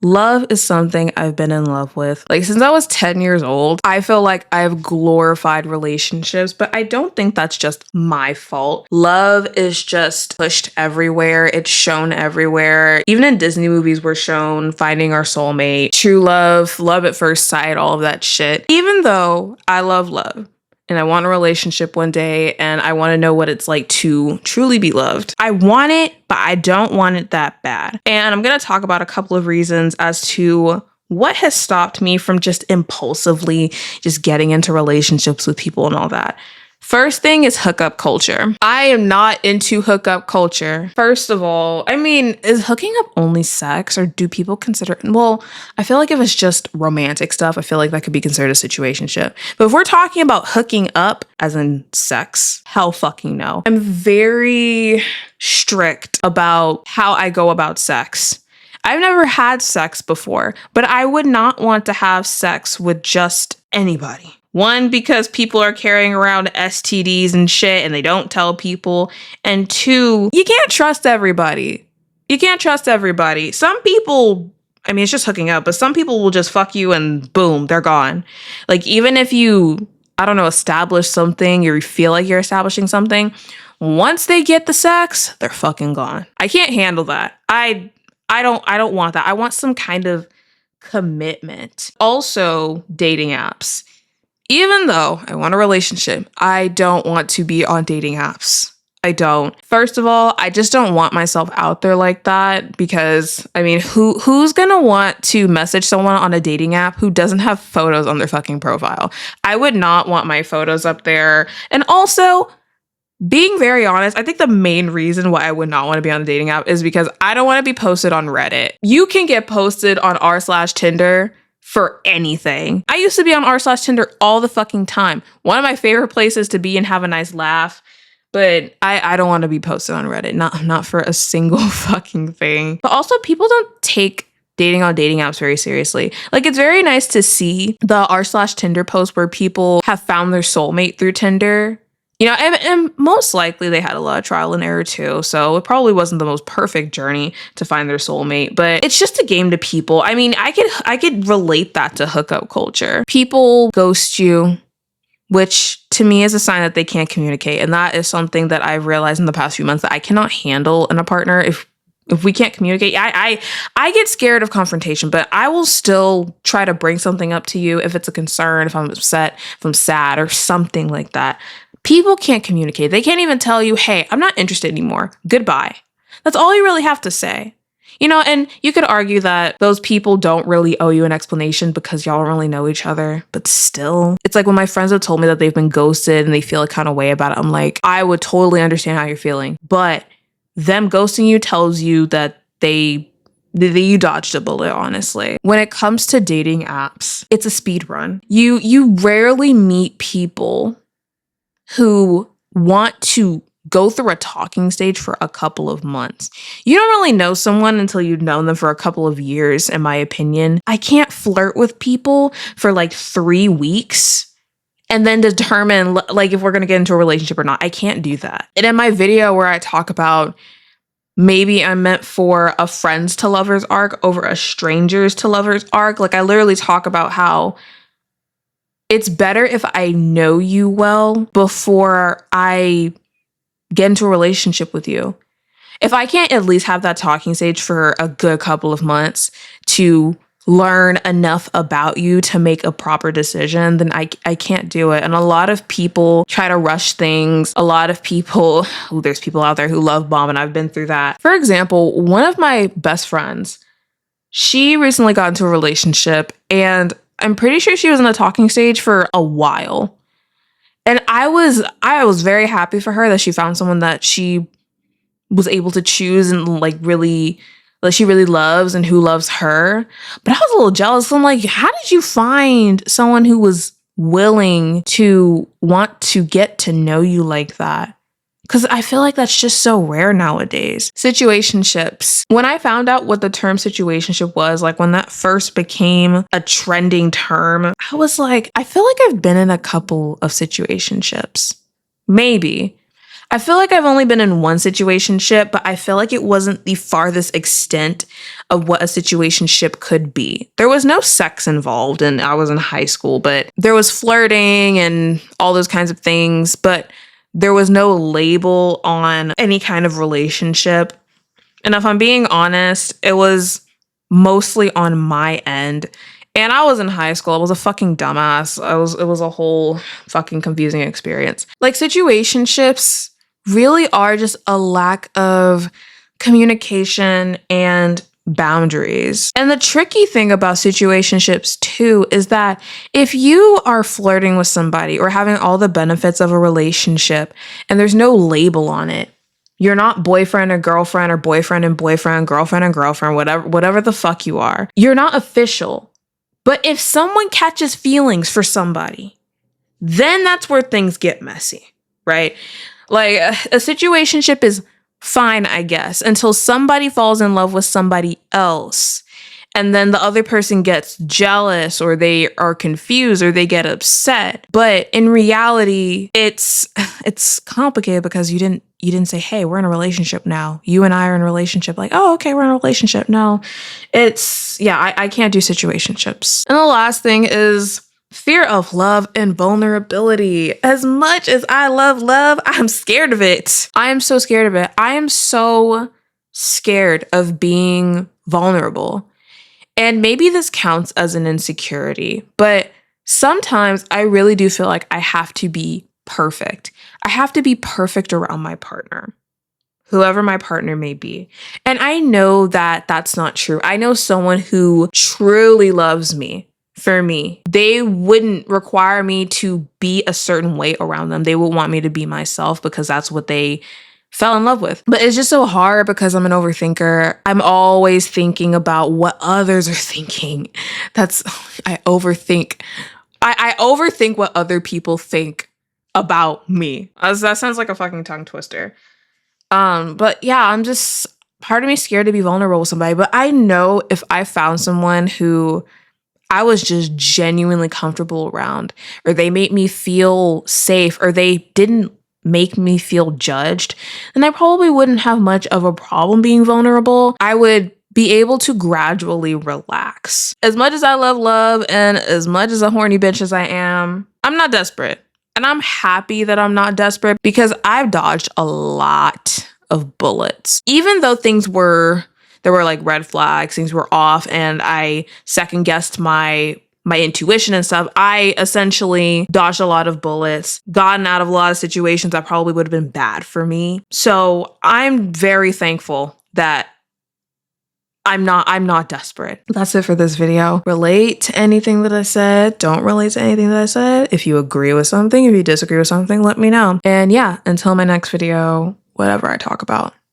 Love is something I've been in love with. Like, since I was 10 years old, I feel like I've glorified relationships, but I don't think that's just my fault. Love is just pushed everywhere. It's shown everywhere. Even in Disney movies, we're shown finding our soulmate, true love, love at first sight, all of that shit. Even though I love love, and I want a relationship one day, and I want to know what it's like to truly be loved. I want it, but I don't want it that bad. And I'm going to talk about a couple of reasons as to what has stopped me from just impulsively just getting into relationships with people and all that. First thing is hookup culture. I am not into hookup culture. First of all, I mean, is hooking up only sex, or do people consider it? Well, I feel like if it's just romantic stuff, I feel like that could be considered a situationship. But if we're talking about hooking up as in sex, hell fucking no. I'm very strict about how I go about sex. I've never had sex before, but I would not want to have sex with just anybody. One, because people are carrying around STDs and shit and they don't tell people. And two, you can't trust everybody. You can't trust everybody. Some people, I mean, it's just hooking up, but some people will just fuck you and boom, they're gone. Like, even if you, I don't know, establish something or you feel like you're establishing something, once they get the sex, they're fucking gone. I can't handle that. I don't want that. I want some kind of commitment. Also, dating apps. Even though I want a relationship, I don't want to be on dating apps. I don't. First of all, I just don't want myself out there like that because, I mean, who's gonna want to message someone on a dating app who doesn't have photos on their fucking profile? I would not want my photos up there. And also, being very honest, I think the main reason why I would not want to be on a dating app is because I don't want to be posted on Reddit. You can get posted on r/Tinder for anything. I used to be on r/Tinder all the fucking time. One of my favorite places to be and have a nice laugh. But I don't want to be posted on Reddit. Not for a single fucking thing. But also, people don't take dating on dating apps very seriously. Like, it's very nice to see the r/Tinder posts where people have found their soulmate through Tinder. You know, and most likely they had a lot of trial and error too. So it probably wasn't the most perfect journey to find their soulmate, but it's just a game to people. I mean, I could relate that to hookup culture. People ghost you, which to me is a sign that they can't communicate. And that is something that I've realized in the past few months that I cannot handle in a partner if we can't communicate. I get scared of confrontation, but I will still try to bring something up to you if it's a concern, if I'm upset, if I'm sad or something like that. People can't communicate. They can't even tell you, hey, I'm not interested anymore. Goodbye. That's all you really have to say. You know, and you could argue that those people don't really owe you an explanation because y'all don't really know each other. But still, it's like when my friends have told me that they've been ghosted and they feel a kind of way about it. I'm like, I would totally understand how you're feeling. But them ghosting you tells you that you dodged a bullet, honestly. When it comes to dating apps, it's a speed run. You rarely meet people who want to go through a talking stage for a couple of months. You don't really know someone until you've known them for a couple of years, in my opinion. I can't flirt with people for like 3 weeks and then determine like if we're going to get into a relationship or not. I can't do that. And in my video where I talk about maybe I'm meant for a friends to lovers arc over a strangers to lovers arc, like I literally talk about how it's better if I know you well before I get into a relationship with you. If I can't at least have that talking stage for a good couple of months to learn enough about you to make a proper decision, then I can't do it. And a lot of people try to rush things. A lot of people, there's people out there who love bomb, and I've been through that. For example, one of my best friends, she recently got into a relationship, and I'm pretty sure she was in the talking stage for a while. And I was very happy for her that she found someone that she was able to choose and she really loves and who loves her. But I was a little jealous. I'm like, how did you find someone who was willing to want to get to know you like that? Because I feel like that's just so rare nowadays. Situationships. When I found out what the term situationship was, like when that first became a trending term, I was like, I feel like I've been in a couple of situationships. Maybe. I feel like I've only been in one situationship, but I feel like it wasn't the farthest extent of what a situationship could be. There was no sex involved, and I was in high school, but there was flirting and all those kinds of things, but there was no label on any kind of relationship. And if I'm being honest, it was mostly on my end. And I was in high school. I was a fucking dumbass. It was a whole fucking confusing experience. Like, situationships really are just a lack of communication and boundaries. And the tricky thing about situationships too is that if you are flirting with somebody or having all the benefits of a relationship and there's no label on it, you're not boyfriend or girlfriend or boyfriend and boyfriend, girlfriend and girlfriend, whatever the fuck you are. You're not official. But if someone catches feelings for somebody, then that's where things get messy, right? Like a situationship is fine, I guess, until somebody falls in love with somebody else. And then the other person gets jealous or they are confused or they get upset. But in reality, it's complicated because you didn't say, hey, we're in a relationship now. You and I are in a relationship. Like, oh, okay, we're in a relationship. No, I can't do situationships. And the last thing is fear of love and vulnerability. As much as I love love, I'm scared of it. I am so scared of it. I am so scared of being vulnerable. And maybe this counts as an insecurity, but sometimes I really do feel like I have to be perfect. I have to be perfect around my partner, whoever my partner may be. And I know that that's not true. I know someone who truly loves me. For me, they wouldn't require me to be a certain way around them. They would want me to be myself because that's what they fell in love with. But it's just so hard because I'm an overthinker. I'm always thinking about what others are thinking. I overthink. I overthink what other people think about me. That sounds like a fucking tongue twister. But yeah, I'm just, part of me scared to be vulnerable with somebody. But I know if I found someone who I was just genuinely comfortable around, or they made me feel safe, or they didn't make me feel judged, then I probably wouldn't have much of a problem being vulnerable. I would be able to gradually relax. As much as I love love and as much as a horny bitch as I am, I'm not desperate. And I'm happy that I'm not desperate because I've dodged a lot of bullets. Even though there were like red flags, things were off, and I second guessed my intuition and stuff, I essentially dodged a lot of bullets, gotten out of a lot of situations that probably would have been bad for me. So I'm very thankful that I'm not desperate. That's it for this video. Relate to anything that I said. Don't relate to anything that I said. If you agree with something, if you disagree with something, let me know. And yeah, until my next video, whatever I talk about.